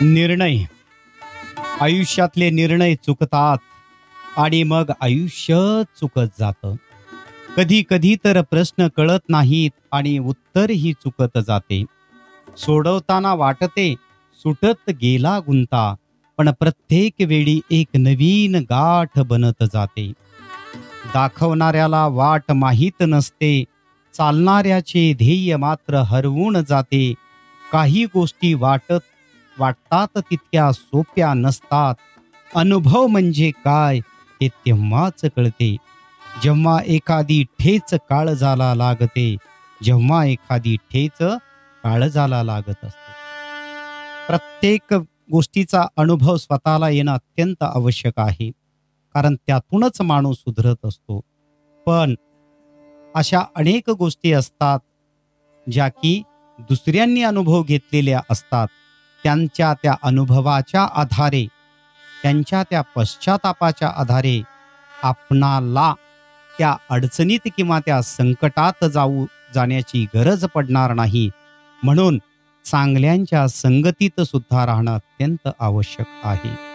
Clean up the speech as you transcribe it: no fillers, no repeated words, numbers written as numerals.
निर्णय. आयुष्यातले निर्णय चुकतात आणि मग आयुष्य चुकत जातं. कधी कधी तर प्रश्न कळत नाहीत आणि उत्तरही चुकत जाते. सोडवताना वाटते सुटत गेला गुंता, पण प्रत्येक वेळी एक नवीन गाठ बनत जाते. दाखवणाऱ्याला वाट माहीत नसते, चालणाऱ्याचे ध्येय मात्र हरवून जाते. काही गोष्टी वाटतात तितक्या सोप्या नसतात. अनुभव म्हणजे काय हे तेव्हाच कळते, जेव्हा एखादी ठेच काळजाला लागते. जेव्हा एखादी ठेच काळजाला लागत असते. प्रत्येक गोष्टीचा अनुभव स्वतःला येणं अत्यंत आवश्यक आहे, कारण त्यातूनच माणूस सुधरत असतो. पण अशा अनेक गोष्टी असतात ज्या की दुसऱ्यांनी अनुभव घेतलेल्या असतात. त्यांच्या त्या अनुभवाच्या आधारे, त्यांच्या त्या पश्चातापाच्या आधारे आपणाला त्या अडचणीत किंवा त्या संकटात जाण्याची गरज पडणार नाही. म्हणून चांगल्यांच्या संगतीत सुद्धा राहणं अत्यंत आवश्यक आहे.